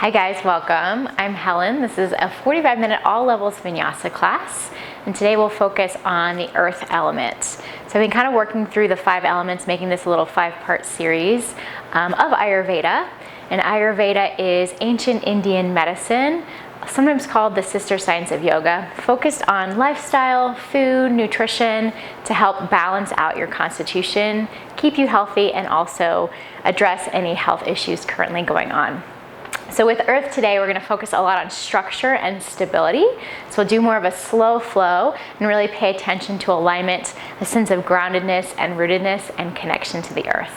Hi guys, welcome. I'm Helen. This is a 45-minute all levels Vinyasa class, and today we'll focus on the earth element. So I've been kind of working through the 5 elements, making this a little 5-part series of Ayurveda. And Ayurveda is ancient Indian medicine, sometimes called the sister science of yoga, focused on lifestyle, food, nutrition to help balance out your constitution, keep you healthy, and also address any health issues currently going on. So with Earth today, we're going to focus a lot on structure and stability. So we'll do more of a slow flow and really pay attention to alignment, a sense of groundedness and rootedness and connection to the earth.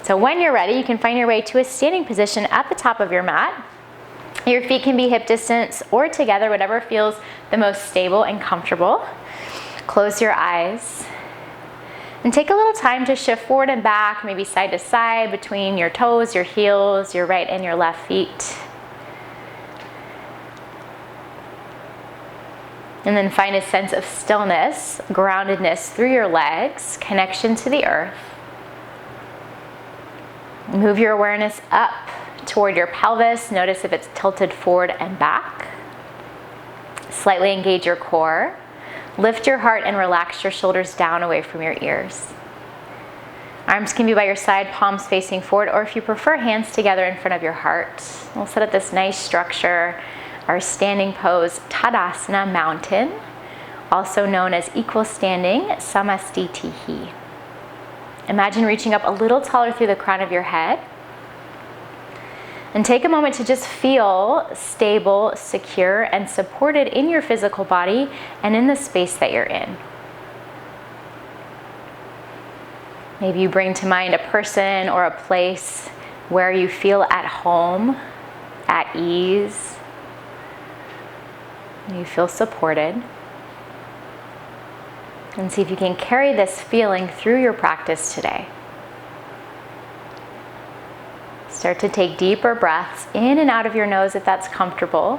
So when you're ready, you can find your way to a standing position at the top of your mat. Your feet can be hip distance or together, whatever feels the most stable and comfortable. Close your eyes. And take a little time to shift forward and back, maybe side to side between your toes, your heels, your right and your left feet. And then find a sense of stillness, groundedness through your legs, connection to the earth. Move your awareness up toward your pelvis. Notice if it's tilted forward and back. Slightly engage your core. Lift your heart and relax your shoulders down away from your ears. Arms can be by your side, palms facing forward, or if you prefer, hands together in front of your heart. We'll set up this nice structure, our standing pose, Tadasana mountain, also known as equal standing, Samastitihi. Imagine reaching up a little taller through the crown of your head. And take a moment to just feel stable, secure, and supported in your physical body and in the space that you're in. Maybe you bring to mind a person or a place where you feel at home, at ease, and you feel supported. And see if you can carry this feeling through your practice today. Start to take deeper breaths in and out of your nose if that's comfortable.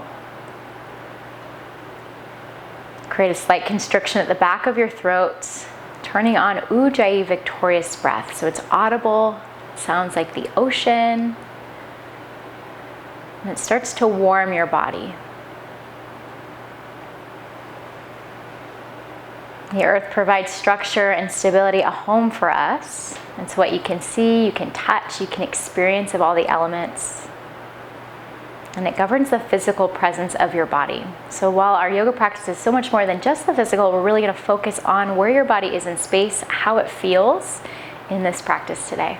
Create a slight constriction at the back of your throat, turning on Ujjayi victorious breath. So it's audible, sounds like the ocean, and it starts to warm your body. The earth provides structure and stability, a home for us. It's what you can see, you can touch, you can experience of all the elements. And it governs the physical presence of your body. So while our yoga practice is so much more than just the physical, we're really going to focus on where your body is in space, how it feels in this practice today.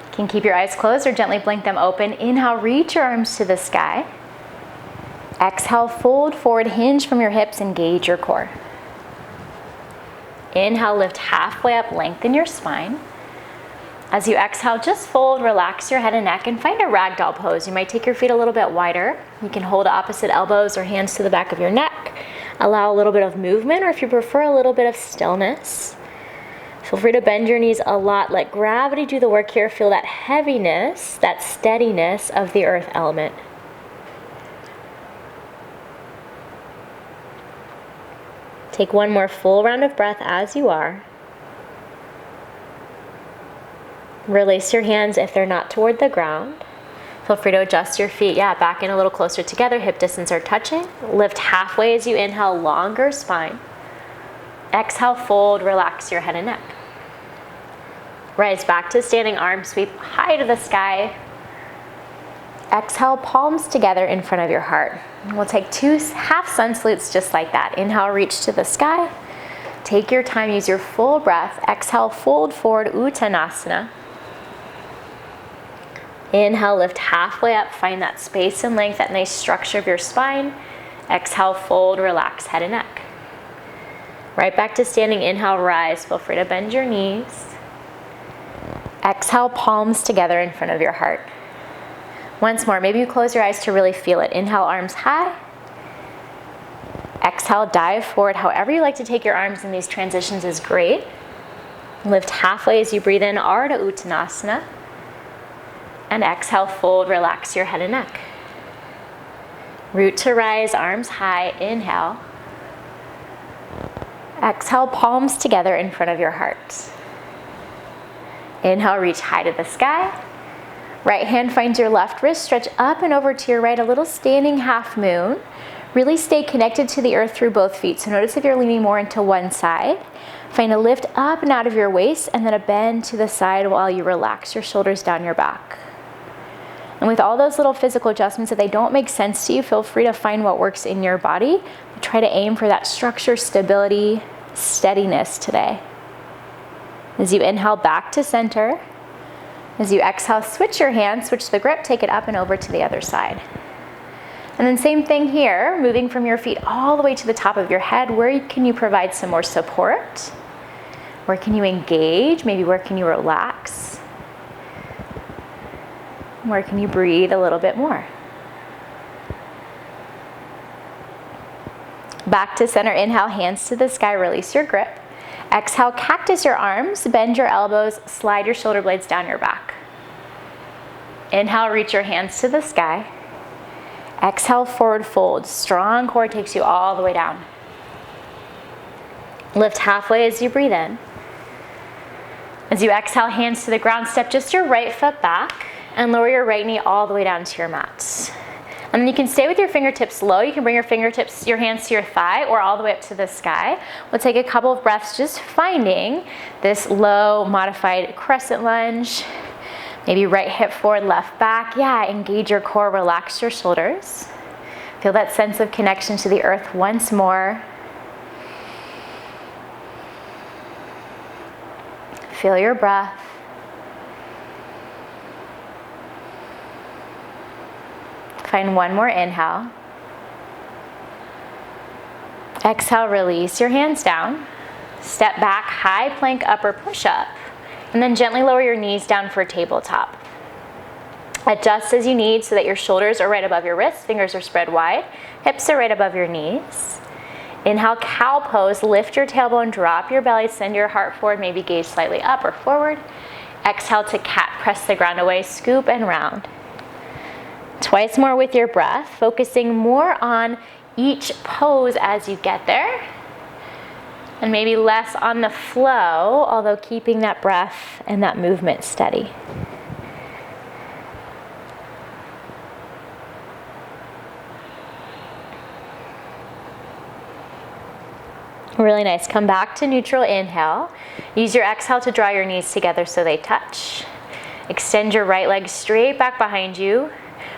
You can keep your eyes closed or gently blink them open. Inhale, reach your arms to the sky. Exhale, fold forward, hinge from your hips, engage your core. Inhale, lift halfway up, lengthen your spine. As you exhale, just fold, relax your head and neck, and find a ragdoll pose. You might take your feet a little bit wider. You can hold opposite elbows or hands to the back of your neck. Allow a little bit of movement, or if you prefer, a little bit of stillness. Feel free to bend your knees a lot. Let gravity do the work here. Feel that heaviness, that steadiness of the earth element. Take one more full round of breath as you are. Release your hands if they're not toward the ground. Feel free to adjust your feet, back in a little closer together, hip distance are touching. Lift halfway as you inhale, longer spine. Exhale, fold, relax your head and neck. Rise back to standing, arms sweep high to the sky. Exhale, palms together in front of your heart. We'll take 2 half sun salutes just like that. Inhale, reach to the sky. Take your time, use your full breath. Exhale, fold forward, Uttanasana. Inhale, lift halfway up. Find that space and length, that nice structure of your spine. Exhale, fold, relax head and neck. Right back to standing. Inhale, rise. Feel free to bend your knees. Exhale, palms together in front of your heart. Once more, maybe you close your eyes to really feel it. Inhale, arms high. Exhale, dive forward. However you like to take your arms in these transitions is great. Lift halfway as you breathe in, Ardha Uttanasana. And exhale, fold, relax your head and neck. Root to rise, arms high. Inhale. Exhale, palms together in front of your heart. Inhale, reach high to the sky. Right hand finds your left wrist, stretch up and over to your right, a little standing half moon. Really stay connected to the earth through both feet. So notice if you're leaning more into one side. Find a lift up and out of your waist and then a bend to the side while you relax your shoulders down your back. And with all those little physical adjustments, if they don't make sense to you, feel free to find what works in your body. Try to aim for that structure, stability, steadiness today. As you inhale back to center, as you exhale, switch your hands, switch the grip, take it up and over to the other side. And then same thing here, moving from your feet all the way to the top of your head. Where can you provide some more support? Where can you engage? Maybe where can you relax? Where can you breathe a little bit more? Back to center, inhale, hands to the sky, release your grip. Exhale, cactus your arms, bend your elbows, slide your shoulder blades down your back. Inhale, reach your hands to the sky. Exhale, forward fold. Strong core takes you all the way down. Lift halfway as you breathe in. As you exhale, hands to the ground, step just your right foot back and lower your right knee all the way down to your mat. And then you can stay with your fingertips low. You can bring your hands to your thigh or all the way up to the sky. We'll take a couple of breaths just finding this low modified crescent lunge. Maybe right hip forward, left back. Yeah, engage your core, relax your shoulders. Feel that sense of connection to the earth once more. Feel your breath. Find one more inhale. Exhale, release your hands down. Step back, high plank upper push-up. And then gently lower your knees down for tabletop. Adjust as you need so that your shoulders are right above your wrists, fingers are spread wide, hips are right above your knees. Inhale, cow pose, lift your tailbone, drop your belly, send your heart forward, maybe gaze slightly up or forward. Exhale to cat, press the ground away, scoop and round. Twice more with your breath, focusing more on each pose as you get there. And maybe less on the flow, although keeping that breath and that movement steady. Really nice. Come back to neutral, inhale. Use your exhale to draw your knees together so they touch. Extend your right leg straight back behind you.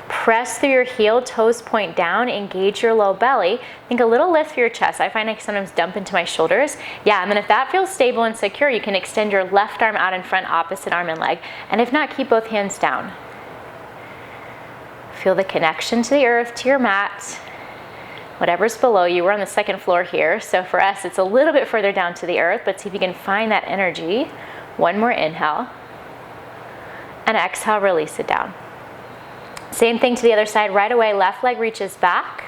Press through your heel, toes point down, engage your low belly. Think a little lift through your chest. I find I sometimes dump into my shoulders. Yeah, and then if that feels stable and secure, you can extend your left arm out in front, opposite arm and leg. And if not, keep both hands down. Feel the connection to the earth, to your mat. Whatever's below you, we're on the second floor here. So for us, it's a little bit further down to the earth, but see if you can find that energy. One more inhale. And exhale, release it down. Same thing to the other side. Right away, left leg reaches back.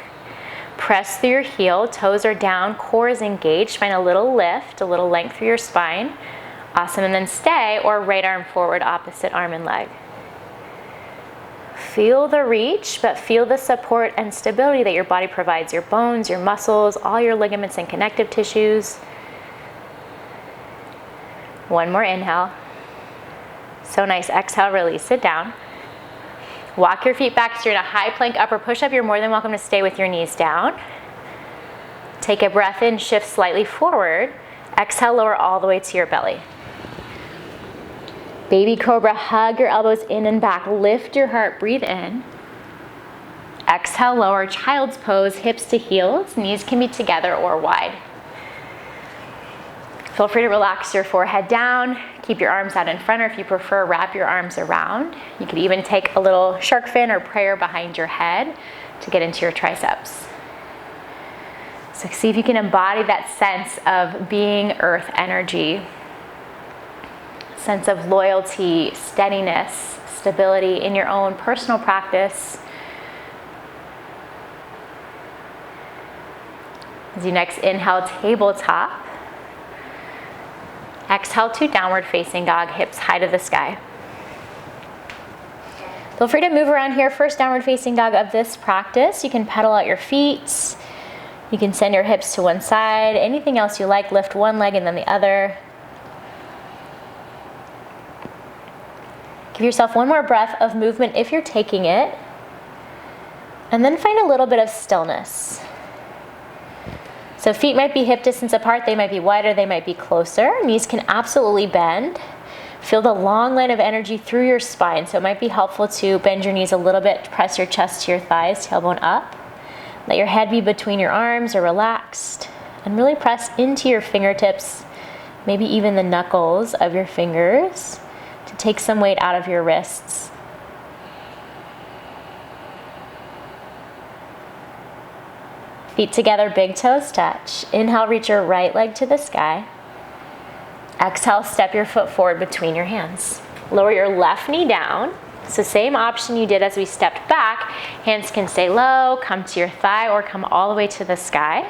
Press through your heel, toes are down, core is engaged. Find a little lift, a little length through your spine. Awesome, and then stay or right arm forward, opposite arm and leg. Feel the reach, but feel the support and stability that your body provides. Your bones, your muscles, all your ligaments and connective tissues. One more inhale. So nice, exhale, release it down. Walk your feet back so you're in a high plank upper push-up. You're more than welcome to stay with your knees down. Take a breath in, shift slightly forward. Exhale, lower all the way to your belly. Baby cobra, hug your elbows in and back. Lift your heart, breathe in. Exhale, lower, child's pose, hips to heels. Knees can be together or wide. Feel free to relax your forehead down. Keep your arms out in front, or if you prefer, wrap your arms around. You could even take a little shark fin or prayer behind your head to get into your triceps. So see if you can embody that sense of being earth energy, sense of loyalty, steadiness, stability in your own personal practice. As you next inhale, tabletop. Exhale to downward facing dog, hips high to the sky. Feel free to move around here. First downward facing dog of this practice. You can pedal out your feet. You can send your hips to one side. Anything else you like, lift one leg and then the other. Give yourself one more breath of movement if you're taking it. And then find a little bit of stillness. So feet might be hip distance apart, they might be wider, they might be closer. Knees can absolutely bend. Feel the long line of energy through your spine. So it might be helpful to bend your knees a little bit, press your chest to your thighs, tailbone up. Let your head be between your arms or relaxed. And really press into your fingertips, maybe even the knuckles of your fingers, to take some weight out of your wrists. Feet together, big toes touch. Inhale, reach your right leg to the sky. Exhale, step your foot forward between your hands. Lower your left knee down. It's the same option you did as we stepped back. Hands can stay low, come to your thigh, or come all the way to the sky.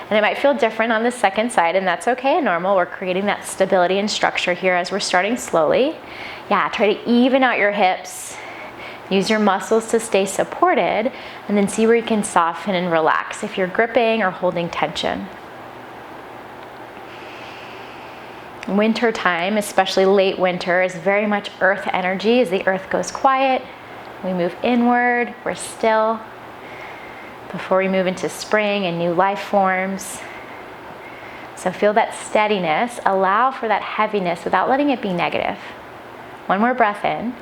And it might feel different on the second side, and that's okay and normal. We're creating that stability and structure here as we're starting slowly. Yeah, try to even out your hips. Use your muscles to stay supported, and then see where you can soften and relax if you're gripping or holding tension. Winter time, especially late winter, is very much earth energy. As the earth goes quiet, we move inward, we're still, before we move into spring and new life forms. So feel that steadiness, allow for that heaviness without letting it be negative. One more breath in.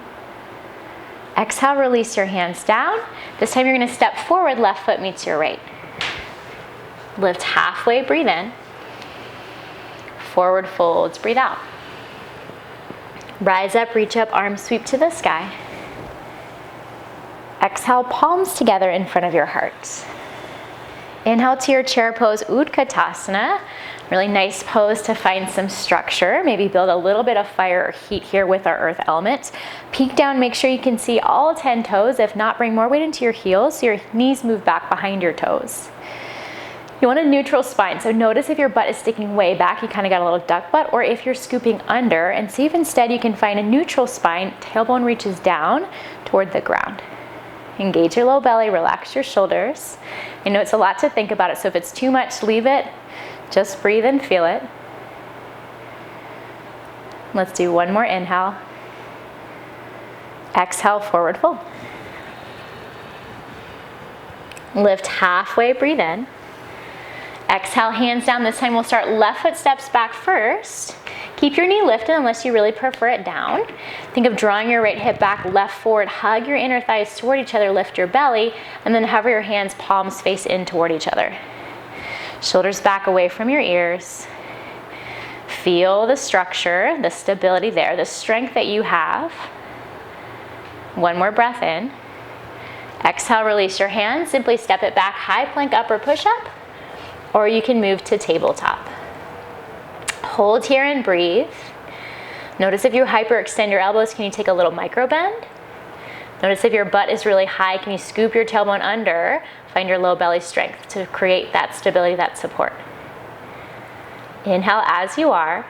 Exhale, release your hands down. This time you're going to step forward, left foot meets your right. Lift halfway, breathe in. Forward folds, breathe out. Rise up, reach up, arms sweep to the sky. Exhale, palms together in front of your heart. Inhale to your chair pose, Utkatasana. Really nice pose to find some structure. Maybe build a little bit of fire or heat here with our earth element. Peek down, make sure you can see all 10 toes. If not, bring more weight into your heels so your knees move back behind your toes. You want a neutral spine, so notice if your butt is sticking way back, you kind of got a little duck butt, or if you're scooping under, and see if instead you can find a neutral spine, tailbone reaches down toward the ground. Engage your low belly, relax your shoulders. I know it's a lot to think about it, so if it's too much, leave it. Just breathe and feel it. Let's do one more inhale. Exhale, forward fold. Lift halfway, breathe in. Exhale, hands down. This time we'll start left foot steps back first. Keep your knee lifted unless you really prefer it down. Think of drawing your right hip back, left forward, hug your inner thighs toward each other, lift your belly, and then hover your hands, palms face in toward each other. Shoulders back away from your ears. Feel the structure, the stability there, the strength that you have. One more breath in. Exhale, release your hands. Simply step it back, high plank up or push up, or you can move to tabletop. Hold here and breathe. Notice if you hyperextend your elbows, can you take a little micro bend? Notice if your butt is really high, can you scoop your tailbone under? Find your low belly strength to create that stability, that support. Inhale as you are.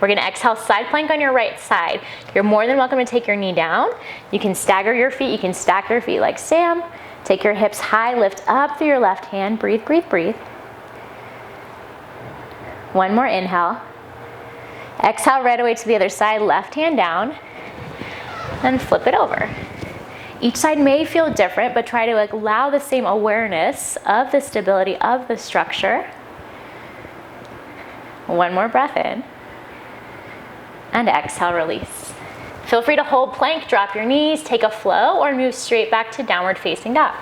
We're going to exhale, side plank on your right side. You're more than welcome to take your knee down. You can stagger your feet, you can stack your feet like Sam. Take your hips high, lift up through your left hand. Breathe, breathe, breathe. One more inhale. Exhale right away to the other side, left hand down, and flip it over. Each side may feel different, but try to allow the same awareness of the stability of the structure. One more breath in, and exhale, release. Feel free to hold plank, drop your knees, take a flow, or move straight back to downward facing dog.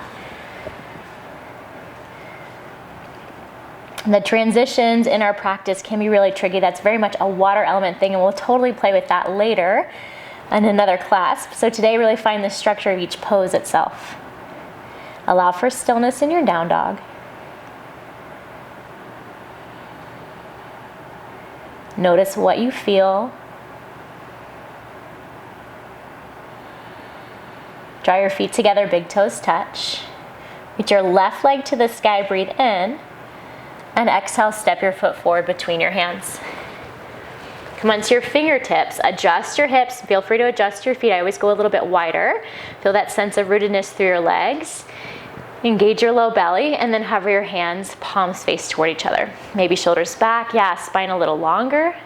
The transitions in our practice can be really tricky. That's very much a water element thing, and we'll totally play with that later in another class. So today, really find the structure of each pose itself. Allow for stillness in your down dog. Notice what you feel. Draw your feet together, big toes touch. Reach your left leg to the sky, breathe in. And exhale, step your foot forward between your hands. Come onto your fingertips, adjust your hips, feel free to adjust your feet. I always go a little bit wider. Feel that sense of rootedness through your legs. Engage your low belly, and then hover your hands, palms face toward each other. Maybe shoulders back, spine a little longer.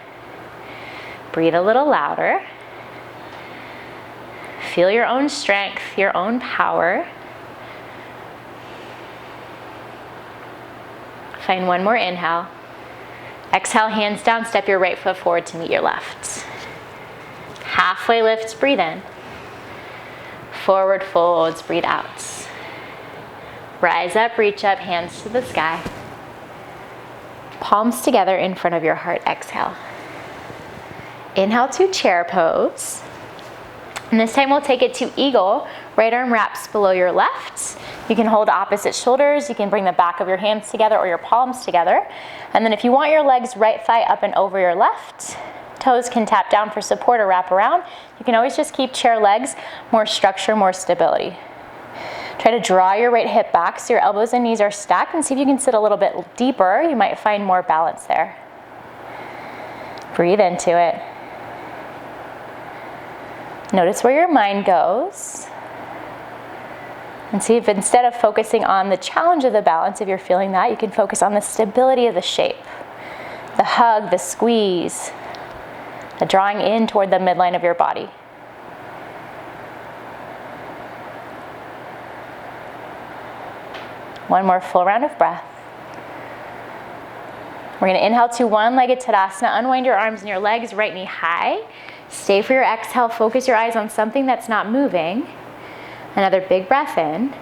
Breathe a little louder. Feel your own strength, your own power. Find one more inhale. Exhale, hands down, step your right foot forward to meet your left. Halfway lifts, breathe in. Forward folds, breathe out. Rise up, reach up, hands to the sky. Palms together in front of your heart, exhale. Inhale to chair pose. And this time we'll take it to eagle. Right arm wraps below your left. You can hold opposite shoulders. You can bring the back of your hands together or your palms together. And then if you want your legs right thigh up and over your left, toes can tap down for support or wrap around. You can always just keep chair legs, more structure, more stability. Try to draw your right hip back so your elbows and knees are stacked, and see if you can sit a little bit deeper. You might find more balance there. Breathe into it. Notice where your mind goes. And see if instead of focusing on the challenge of the balance, if you're feeling that, you can focus on the stability of the shape. The hug, the squeeze, the drawing in toward the midline of your body. One more full round of breath. We're going to inhale to one-legged Tadasana. Unwind your arms and your legs, right knee high. Stay for your exhale. Focus your eyes on something that's not moving. Another big breath in.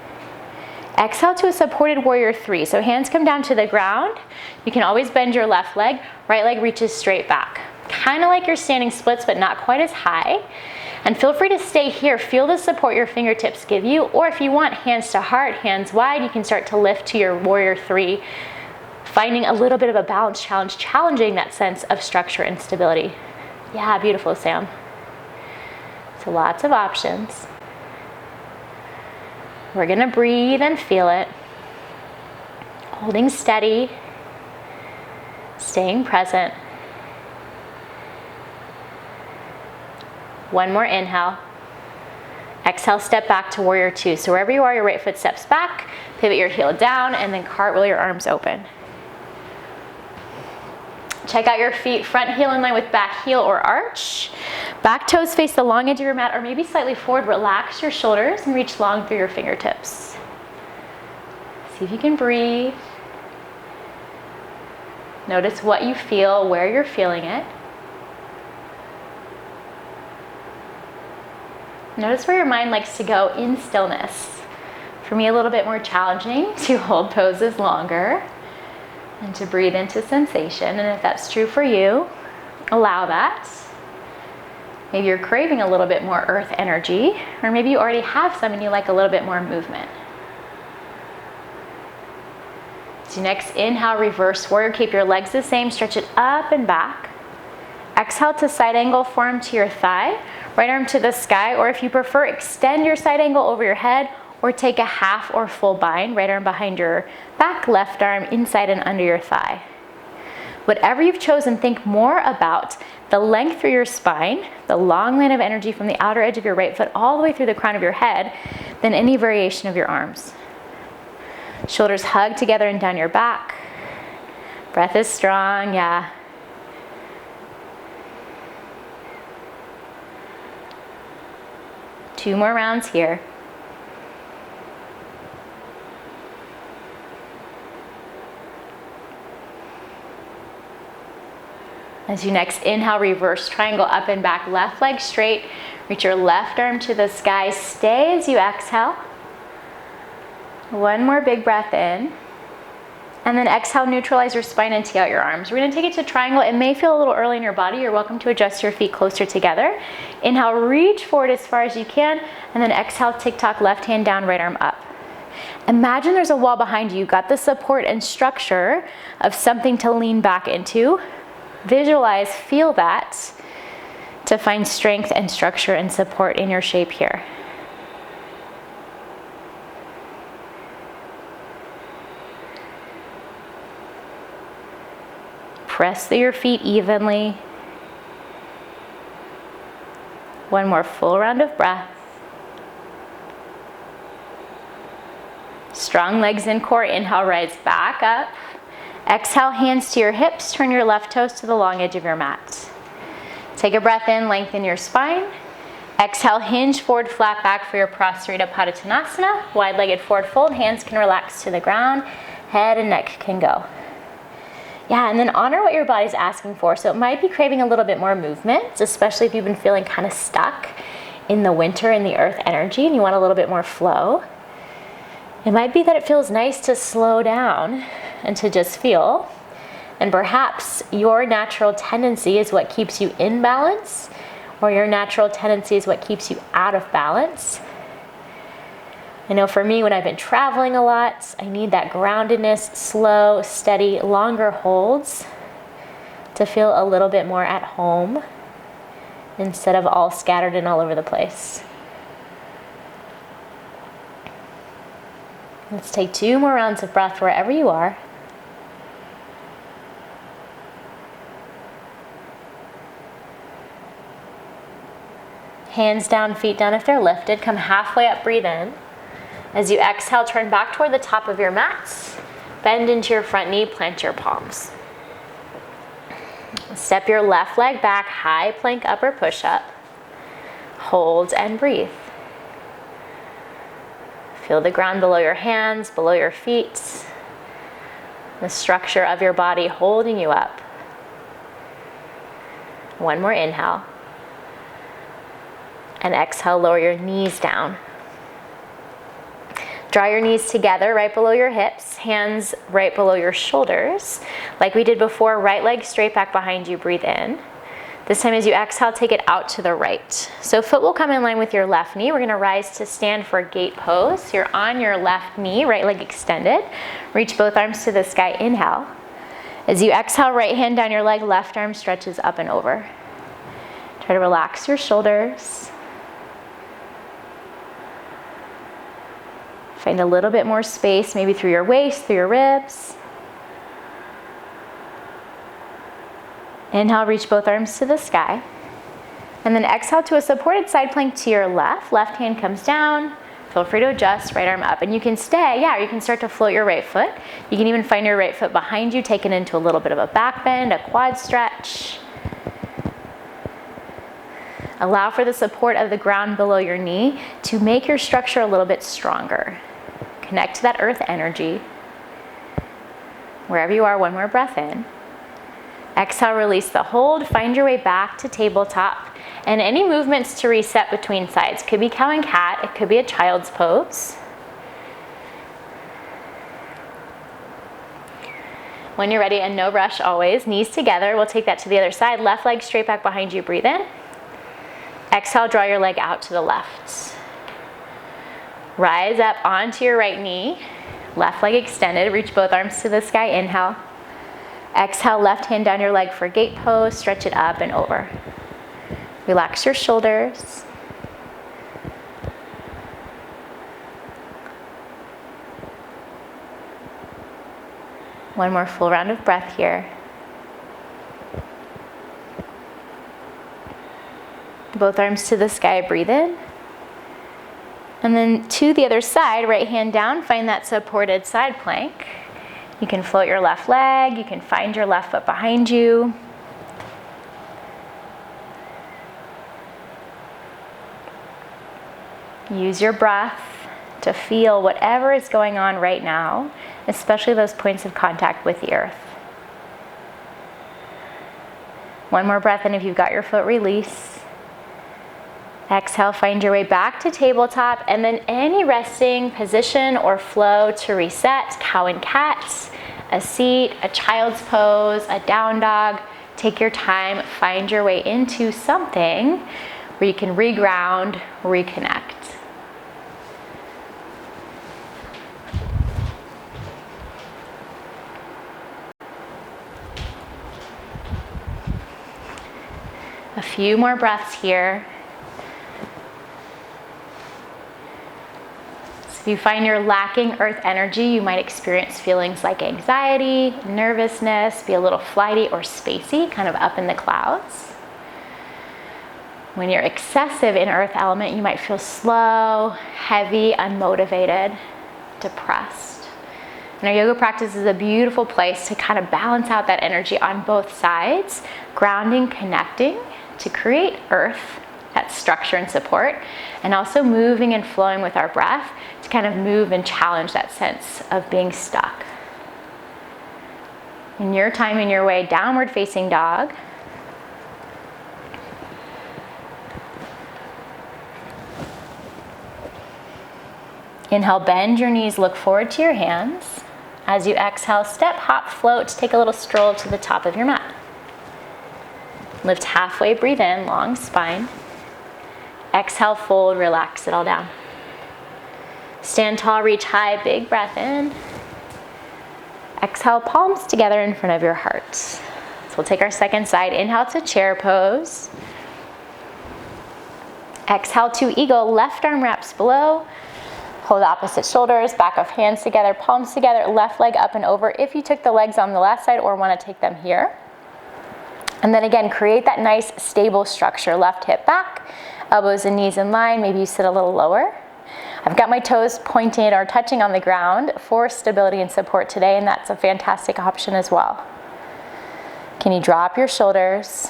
Exhale to a supported warrior 3. So hands come down to the ground. You can always bend your left leg. Right leg reaches straight back. Kind of like you're standing splits, but not quite as high. And feel free to stay here. Feel the support your fingertips give you. Or if you want, hands to heart, hands wide, you can start to lift to your warrior 3. Finding a little bit of a balance challenge, challenging that sense of structure and stability. Yeah, beautiful, Sam. So lots of options. We're going to breathe and feel it. Holding steady. Staying present. One more inhale. Exhale, step back to warrior 2. So wherever you are, your right foot steps back, pivot your heel down, and then cartwheel your arms open. Check out your feet, front heel in line with back heel or arch. Back toes face the long edge of your mat or maybe slightly forward. Relax your shoulders and reach long through your fingertips. See if you can breathe. Notice what you feel, where you're feeling it. Notice where your mind likes to go in stillness. For me, a little bit more challenging to hold poses longer and to breathe into sensation. And if that's true for you, allow that. Maybe you're craving a little bit more earth energy, or maybe you already have some and you like a little bit more movement. So next, inhale, reverse warrior. Keep your legs the same, stretch it up and back. Exhale to side angle, forearm to your thigh, right arm to the sky, or if you prefer, extend your side angle over your head, or take a half or full bind, right arm behind your back, left arm inside and under your thigh. Whatever you've chosen, think more about the length through your spine, the long line of energy from the outer edge of your right foot all the way through the crown of your head, than any variation of your arms. Shoulders hug together and down your back. Breath is strong, yeah. Two more rounds here. As you next inhale, reverse triangle up and back, left leg straight. Reach your left arm to the sky. Stay as you exhale. One more big breath in. And then exhale, neutralize your spine and tee out your arms. We're going to take it to triangle. It may feel a little early in your body. You're welcome to adjust your feet closer together. Inhale, reach forward as far as you can. And then exhale, tick-tock, left hand down, right arm up. Imagine there's a wall behind you. You've got the support and structure of something to lean back into. Visualize, feel that to find strength and structure and support in your shape here. Press through your feet evenly. One more full round of breath. Strong legs in core. Inhale, rise back up. Exhale, hands to your hips. Turn your left toes to the long edge of your mat. Take a breath in, lengthen your spine. Exhale, hinge forward, flat back for your Prasarita Padottanasana. Wide-legged forward fold, hands can relax to the ground, head and neck can go. Yeah, and then honor what your body's asking for. So it might be craving a little bit more movement, especially if you've been feeling kind of stuck in the winter in the earth energy and you want a little bit more flow. It might be that it feels nice to slow down and to just feel. And perhaps your natural tendency is what keeps you in balance, or your natural tendency is what keeps you out of balance. I know for me, when I've been traveling a lot, I need that groundedness, slow, steady, longer holds to feel a little bit more at home instead of all scattered and all over the place. Let's take 2 more rounds of breath wherever you are. Hands down, feet down if they're lifted. Come halfway up, breathe in. As you exhale, turn back toward the top of your mat. Bend into your front knee, plant your palms. Step your left leg back, high plank upper push-up. Hold and breathe. Feel the ground below your hands, below your feet. The structure of your body holding you up. One more inhale. And exhale, lower your knees down. Draw your knees together right below your hips, hands right below your shoulders. Like we did before, right leg straight back behind you, breathe in. This time as you exhale, take it out to the right. So foot will come in line with your left knee. We're gonna rise to stand for gate pose. You're on your left knee, right leg extended. Reach both arms to the sky, inhale. As you exhale, right hand down your leg, left arm stretches up and over. Try to relax your shoulders. Find a little bit more space, maybe through your waist, through your ribs. Inhale, reach both arms to the sky. And then exhale to a supported side plank to your left. Left hand comes down. Feel free to adjust, right arm up. And you can stay, you can start to float your right foot. You can even find your right foot behind you, take it into a little bit of a back bend, a quad stretch. Allow for the support of the ground below your knee to make your structure a little bit stronger. Connect to that earth energy. Wherever you are, one more breath in. Exhale, release the hold. Find your way back to tabletop. And any movements to reset between sides. Could be cow and cat. It could be a child's pose. When you're ready, and no rush always, knees together. We'll take that to the other side. Left leg straight back behind you. Breathe in. Exhale, draw your leg out to the left. Rise up onto your right knee. Left leg extended. Reach both arms to the sky. Inhale. Exhale, left hand down your leg for gate pose. Stretch it up and over. Relax your shoulders. One more full round of breath here. Both arms to the sky, breathe in. And then to the other side, right hand down, find that supported side plank. You can float your left leg, you can find your left foot behind you. Use your breath to feel whatever is going on right now, especially those points of contact with the earth. One more breath in. If you've got your foot, release. Exhale, find your way back to tabletop, and then any resting position or flow to reset. Cow and cat, a seat, a child's pose, a down dog. Take your time, find your way into something where you can reground, reconnect. A few more breaths here. If you find you're lacking earth energy, you might experience feelings like anxiety, nervousness, be a little flighty or spacey, kind of up in the clouds. When you're excessive in earth element, you might feel slow, heavy, unmotivated, depressed. And our yoga practice is a beautiful place to kind of balance out that energy on both sides, grounding, connecting to create earth that structure and support, and also moving and flowing with our breath to kind of move and challenge that sense of being stuck. In your time, in your way, downward facing dog. Inhale, bend your knees, look forward to your hands. As you exhale, step, hop, float, take a little stroll to the top of your mat. Lift halfway, breathe in, long spine. Exhale, fold, relax it all down. Stand tall, reach high, big breath in. Exhale, palms together in front of your heart. So we'll take our second side. Inhale to chair pose. Exhale to eagle, left arm wraps below. Hold opposite shoulders, back of hands together, palms together, left leg up and over if you took the legs on the left side or want to take them here. And then again, create that nice stable structure. Left hip back, elbows and knees in line. Maybe you sit a little lower. I've got my toes pointed or touching on the ground for stability and support today, and that's a fantastic option as well. Can you drop your shoulders?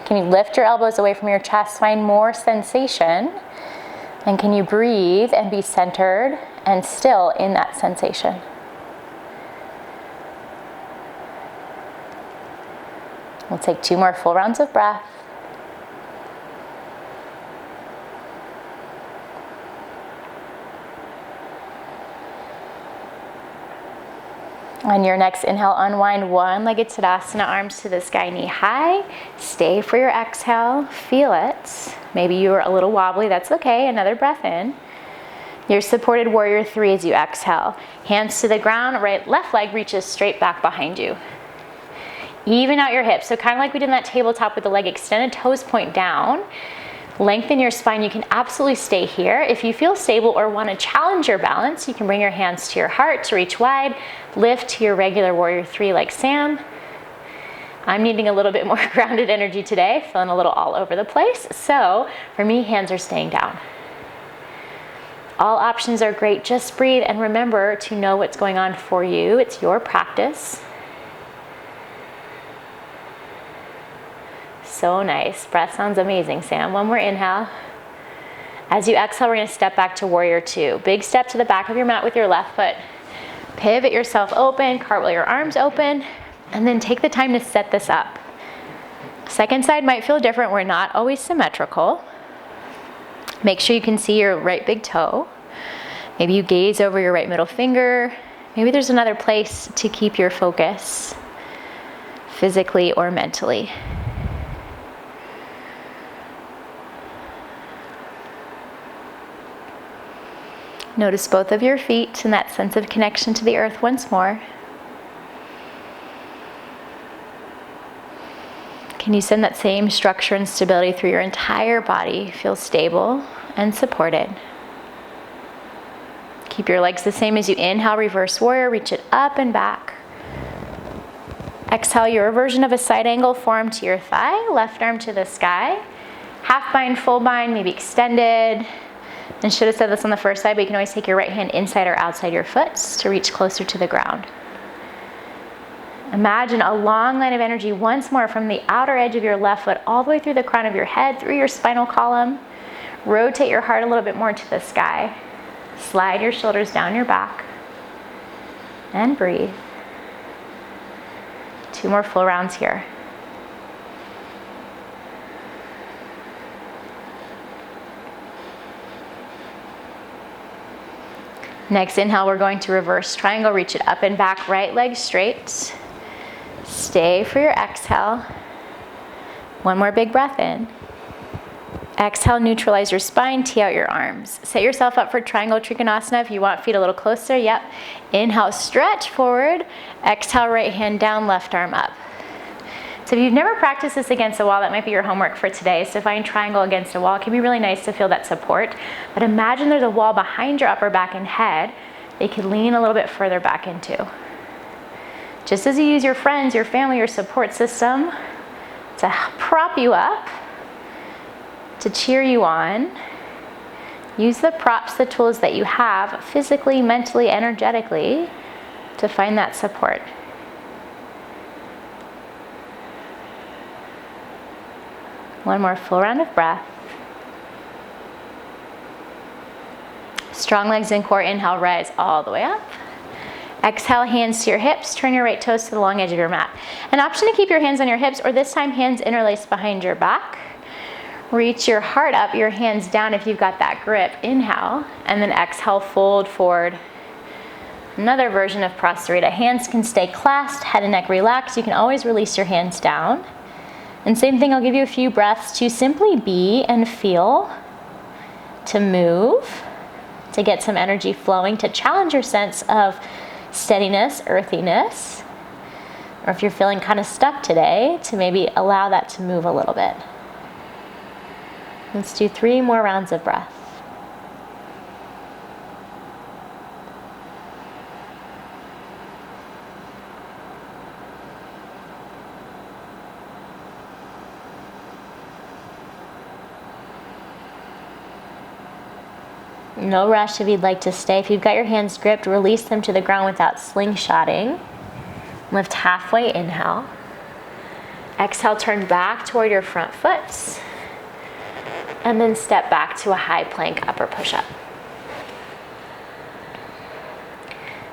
Can you lift your elbows away from your chest? Find more sensation. And can you breathe and be centered and still in that sensation? We'll take 2 more full rounds of breath. On your next inhale, unwind one-legged Tadasana, arms to the sky, knee high. Stay for your exhale, feel it. Maybe you were a little wobbly, that's okay. Another breath in. Your supported warrior 3 as you exhale. Hands to the ground, left leg reaches straight back behind you. Even out your hips, so kind of like we did in that tabletop with the leg extended, toes point down. Lengthen your spine. You can absolutely stay here. If you feel stable or want to challenge your balance, you can bring your hands to your heart to reach wide. Lift to your regular warrior 3 like Sam. I'm needing a little bit more grounded energy today, feeling a little all over the place. So for me, hands are staying down. All options are great. Just breathe and remember to know what's going on for you. It's your practice. So nice. Breath sounds amazing, Sam. One more inhale. As you exhale, we're going to step back to warrior 2. Big step to the back of your mat with your left foot. Pivot yourself open, cartwheel your arms open, and then take the time to set this up. Second side might feel different. We're not always symmetrical. Make sure you can see your right big toe. Maybe you gaze over your right middle finger. Maybe there's another place to keep your focus, physically or mentally. Notice both of your feet and that sense of connection to the earth once more. Can you send that same structure and stability through your entire body? Feel stable and supported. Keep your legs the same as you inhale, reverse warrior, reach it up and back. Exhale, your version of a side angle, forearm to your thigh, left arm to the sky. Half bind, full bind, maybe extended. And should have said this on the first side, but you can always take your right hand inside or outside your foot to reach closer to the ground. Imagine a long line of energy once more from the outer edge of your left foot all the way through the crown of your head, through your spinal column. Rotate your heart a little bit more to the sky. Slide your shoulders down your back. And breathe. 2 more full rounds here. Next inhale, we're going to reverse triangle, reach it up and back, right leg straight. Stay for your exhale. 1 more big breath in. Exhale, neutralize your spine, tee out your arms. Set yourself up for triangle trikonasana if you want feet a little closer. Yep. Inhale, stretch forward. Exhale, right hand down, left arm up. So if you've never practiced this against a wall, that might be your homework for today. So find triangle against a wall. It can be really nice to feel that support. But imagine there's a wall behind your upper back and head that you could lean a little bit further back into. Just as you use your friends, your family, your support system to prop you up, to cheer you on, use the props, the tools that you have physically, mentally, energetically to find that support. One more full round of breath. Strong legs and core. Inhale, rise all the way up. Exhale, hands to your hips. Turn your right toes to the long edge of your mat. An option to keep your hands on your hips, or this time hands interlaced behind your back. Reach your heart up, your hands down if you've got that grip. Inhale, and then exhale, fold forward. Another version of Prasarita. Hands can stay clasped, head and neck relaxed. You can always release your hands down. And same thing, I'll give you a few breaths to simply be and feel, to move, to get some energy flowing, to challenge your sense of steadiness, earthiness, or if you're feeling kind of stuck today, to maybe allow that to move a little bit. Let's do 3 more rounds of breath. No rush if you'd like to stay. If you've got your hands gripped, release them to the ground without slingshotting. Lift halfway, inhale. Exhale, turn back toward your front foot. And then step back to a high plank upper push-up.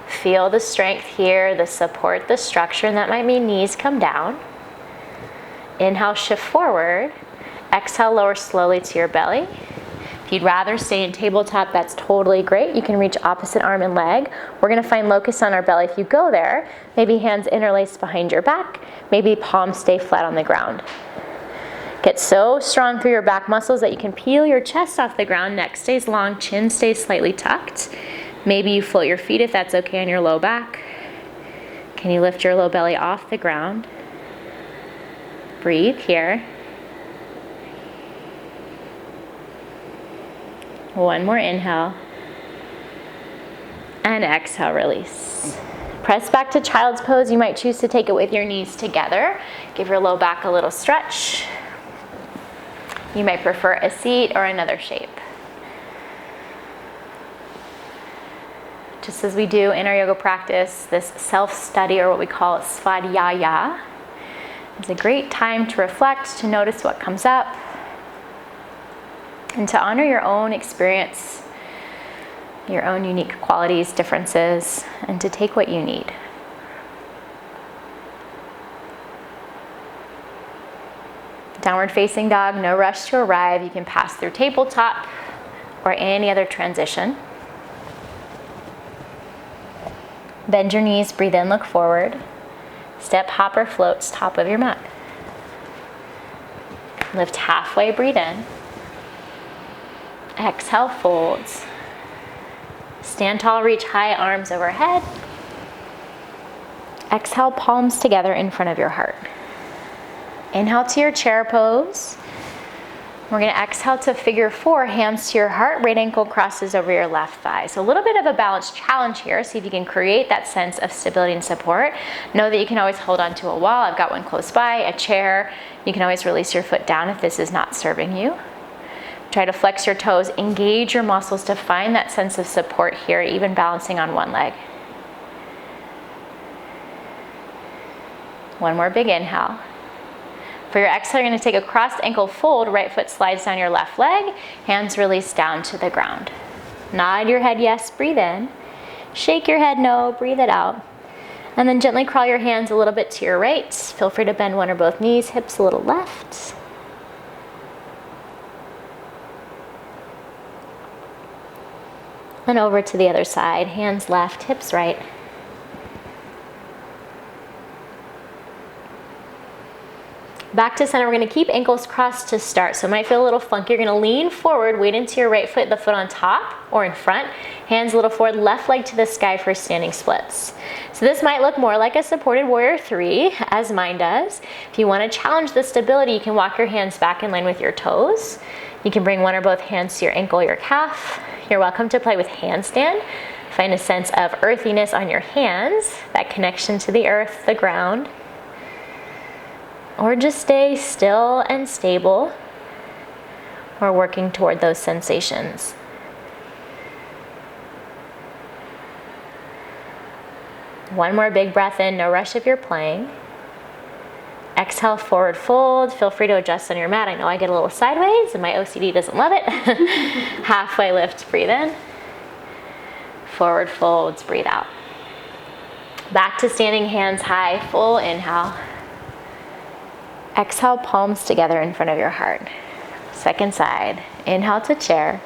Feel the strength here, the support, the structure, and that might mean knees come down. Inhale, shift forward. Exhale, lower slowly to your belly. If you'd rather stay in tabletop, that's totally great. You can reach opposite arm and leg. We're gonna find locus on our belly. If you go there, maybe hands interlaced behind your back, maybe palms stay flat on the ground. Get so strong through your back muscles that you can peel your chest off the ground, neck stays long, chin stays slightly tucked. Maybe you float your feet if that's okay on your low back. Can you lift your low belly off the ground? Breathe here. One more inhale. And exhale, release. Press back to child's pose. You might choose to take it with your knees together. Give your low back a little stretch. You might prefer a seat or another shape. Just as we do in our yoga practice, this self-study, or what we call svadhyaya, is a great time to reflect, to notice what comes up, and to honor your own experience, your own unique qualities, differences, and to take what you need. Downward facing dog, no rush to arrive. You can pass through tabletop or any other transition. Bend your knees, breathe in, look forward. Step, hop, or floats, top of your mat. Lift halfway, breathe in. Exhale, folds. Stand tall, reach high, arms overhead. Exhale, palms together in front of your heart. Inhale to your chair pose. We're going to exhale to figure 4, hands to your heart, right ankle crosses over your left thigh. So a little bit of a balance challenge here. See if you can create that sense of stability and support. Know that you can always hold onto a wall. I've got one close by, a chair. You can always release your foot down if this is not serving you. Try to flex your toes, engage your muscles to find that sense of support here, even balancing on one leg. One more big inhale. For your exhale, you're going to take a crossed ankle fold, right foot slides down your left leg, hands release down to the ground. Nod your head yes, breathe in. Shake your head no, breathe it out. And then gently crawl your hands a little bit to your right. Feel free to bend one or both knees, hips a little left. And over to the other side, hands left, hips right. Back to center, we're gonna keep ankles crossed to start. So it might feel a little funky. You're gonna lean forward, weight into your right foot, the foot on top or in front. Hands a little forward, left leg to the sky for standing splits. So this might look more like a supported warrior 3, as mine does. If you wanna challenge the stability, you can walk your hands back in line with your toes. You can bring one or both hands to your ankle, your calf. You're welcome to play with handstand. Find a sense of earthiness on your hands, that connection to the earth, the ground. Or just stay still and stable, or working toward those sensations. One more big breath in, no rush if you're playing. Exhale, forward fold. Feel free to adjust on your mat. I know I get a little sideways and my OCD doesn't love it. Halfway lift, breathe in. Forward folds, breathe out. Back to standing, hands high, full inhale. Exhale, palms together in front of your heart. Second side, inhale to chair.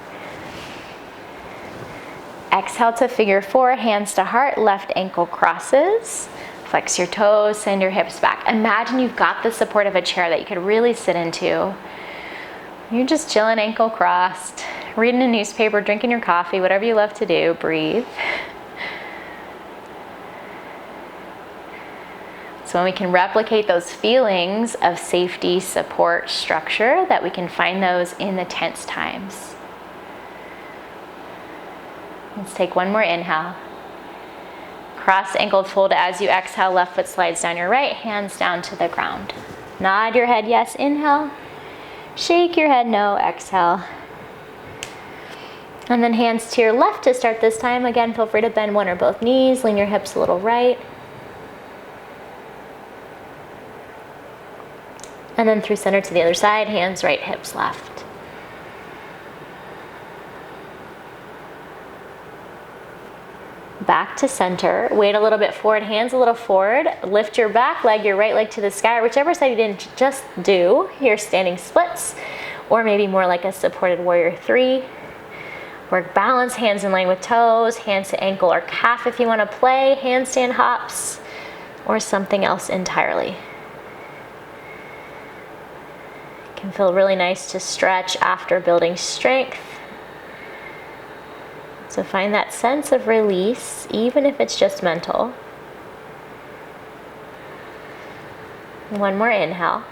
Exhale to figure four, hands to heart, left ankle crosses. Flex your toes, send your hips back. Imagine you've got the support of a chair that you could really sit into. You're just chilling, ankle crossed, reading a newspaper, drinking your coffee, whatever you love to do, breathe. So when we can replicate those feelings of safety, support, structure, that we can find those in the tense times. Let's take one more inhale. Cross angled fold as you exhale, left foot slides down your right, hands down to the ground. Nod your head yes, inhale. Shake your head no, exhale. And then hands to your left to start this time. Again, feel free to bend one or both knees, lean your hips a little right. And then through center to the other side, hands right, hips left. Back to center, weight a little bit forward, hands a little forward, lift your back leg, your right leg to the sky, or whichever side you didn't just do, here standing splits, or maybe more like a supported warrior three. Work balance, hands in line with toes, hands to ankle or calf if you want to play, handstand hops, or something else entirely. It can feel really nice to stretch after building strength. So find that sense of release, even if it's just mental. One more inhale.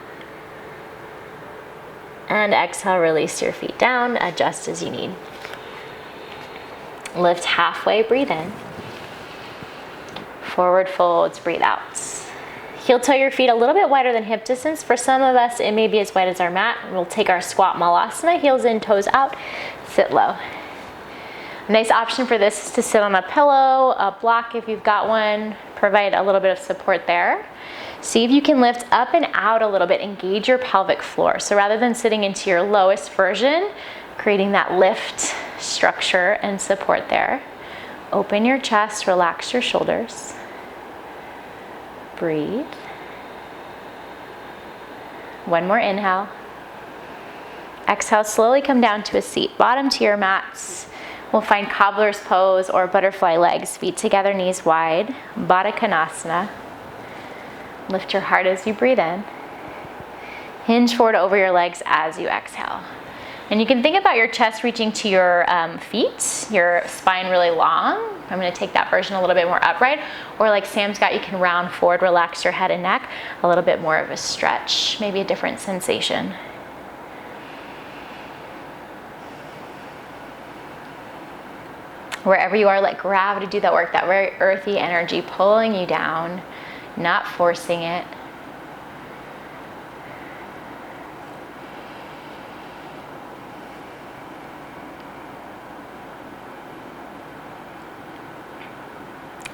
And exhale, release your feet down, adjust as you need. Lift halfway, breathe in. Forward folds, breathe out. Heel toe your feet a little bit wider than hip distance. For some of us, it may be as wide as our mat. We'll take our squat Malasana, heels in, toes out, sit low. A nice option for this is to sit on a pillow, a block if you've got one, provide a little bit of support there. See if you can lift up and out a little bit, engage your pelvic floor. So rather than sitting into your lowest version, creating that lift, structure, and support there. Open your chest, relax your shoulders. Breathe. One more inhale. Exhale, slowly come down to a seat, bottom to your mats. We'll find cobbler's pose or butterfly legs, feet together, knees wide, Baddha Konasana. Lift your heart as you breathe in. Hinge forward over your legs as you exhale. And you can think about your chest reaching to your feet, your spine really long. I'm going to take that version a little bit more upright. Or like Sam's got, you can round forward, relax your head and neck. A little bit more of a stretch, maybe a different sensation. Wherever you are, let gravity do that work, that very earthy energy pulling you down, not forcing it.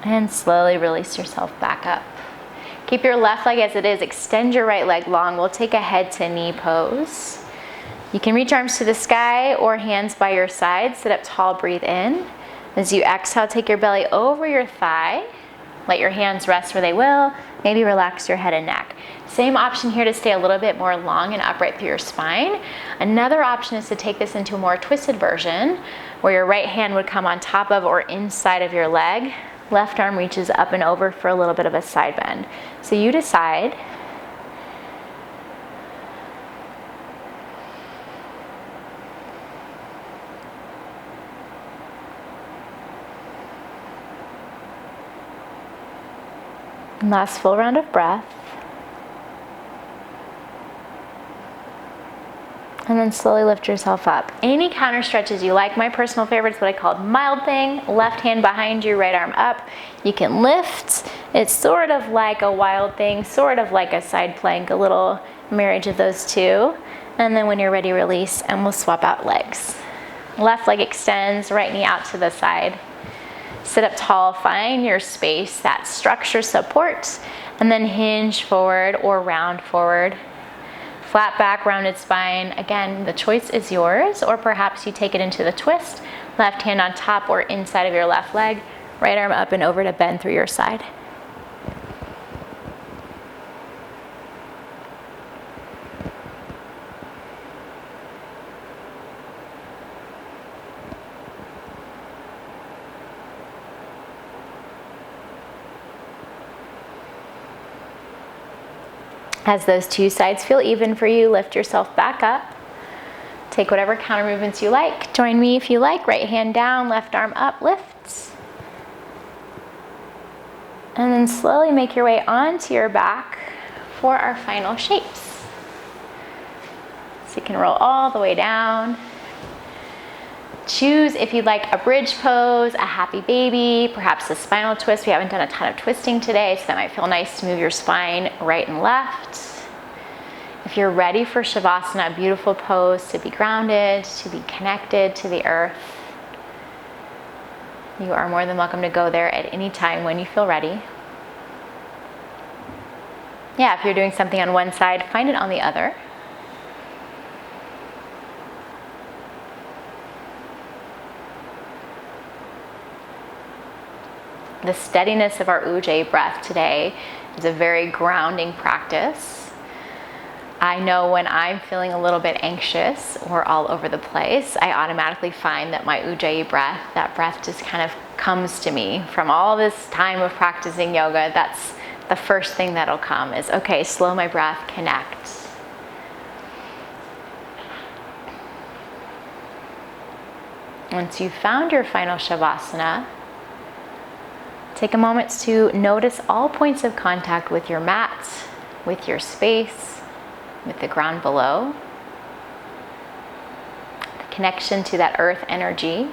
And slowly release yourself back up. Keep your left leg as it is, extend your right leg long. We'll take a head to knee pose. You can reach arms to the sky or hands by your side, sit up tall, breathe in. As you exhale, take your belly over your thigh. Let your hands rest where they will. Maybe relax your head and neck. Same option here to stay a little bit more long and upright through your spine. Another option is to take this into a more twisted version where your right hand would come on top of or inside of your leg. Left arm reaches up and over for a little bit of a side bend. So you decide. Last full round of breath. And then slowly lift yourself up. Any counter stretches you like. My personal favorite is what I call mild thing. Left hand behind you, right arm up. You can lift. It's sort of like a wild thing, sort of like a side plank, a little marriage of those two. And then when you're ready, release, and we'll swap out legs. Left leg extends, right knee out to the side. Sit up tall, find your space, that structure support, and then hinge forward or round forward. Flat back, rounded spine. Again, the choice is yours, or perhaps you take it into the twist, left hand on top or inside of your left leg, right arm up and over to bend through your side. As those two sides feel even for you, lift yourself back up. Take whatever counter movements you like. Join me if you like. Right hand down, left arm up, lift. And then slowly make your way onto your back for our final shapes. So you can roll all the way down. Choose if you'd like a bridge pose, a happy baby, perhaps a spinal twist. We haven't done a ton of twisting today, so that might feel nice to move your spine right and left. If you're ready for Shavasana, a beautiful pose to be grounded, to be connected to the earth, you are more than welcome to go there at any time when you feel ready. Yeah, if you're doing something on one side, find it on the other. The steadiness of our Ujjayi breath today is a very grounding practice. I know when I'm feeling a little bit anxious or all over the place, I automatically find that my Ujjayi breath, that breath just kind of comes to me from all this time of practicing yoga. That's the first thing that'll come is, okay, slow my breath, connect. Once you've found your final Shavasana, take a moment to notice all points of contact with your mat, with your space, with the ground below. The connection to that earth energy.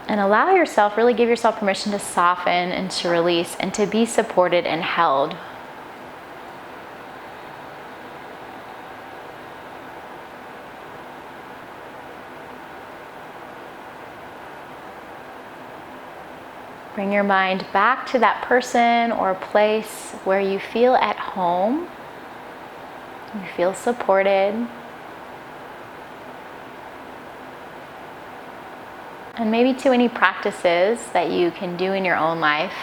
And allow yourself, really give yourself permission to soften and to release and to be supported and held. Bring your mind back to that person or place where you feel at home, you feel supported, and maybe to any practices that you can do in your own life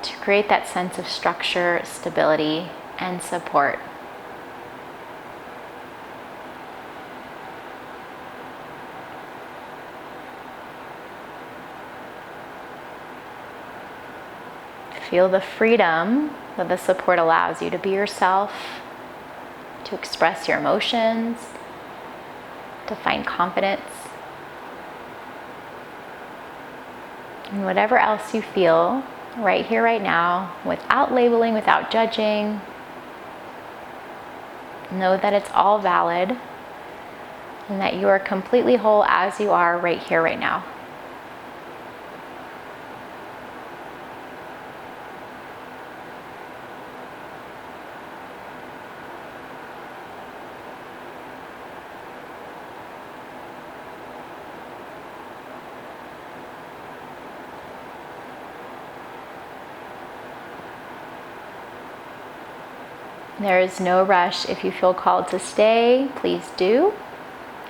to create that sense of structure, stability, and support. Feel the freedom that the support allows you to be yourself, to express your emotions, to find confidence. And whatever else you feel right here, right now, without labeling, without judging, know that it's all valid and that you are completely whole as you are right here, right now. There is no rush. If you feel called to stay, please do.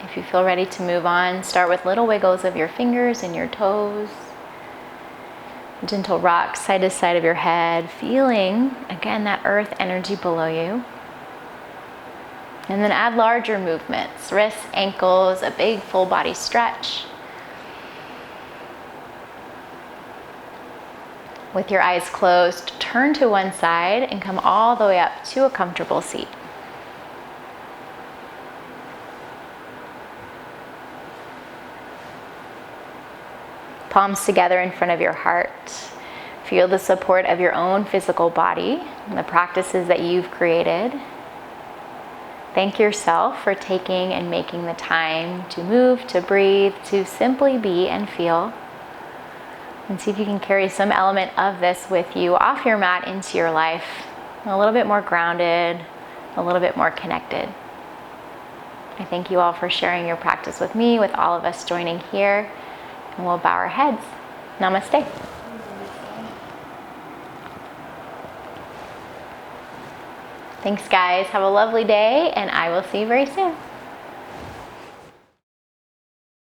If you feel ready to move on, start with little wiggles of your fingers and your toes. Gentle rock side to side of your head, feeling, again, that earth energy below you. And then add larger movements, wrists, ankles, a big full body stretch. With your eyes closed, turn to one side and come all the way up to a comfortable seat. Palms together in front of your heart. Feel the support of your own physical body and the practices that you've created. Thank yourself for taking and making the time to move, to breathe, to simply be and feel. And see if you can carry some element of this with you off your mat into your life. A little bit more grounded, a little bit more connected. I thank you all for sharing your practice with me, with all of us joining here. And we'll bow our heads. Namaste. Thanks guys, have a lovely day, and I will see you very soon.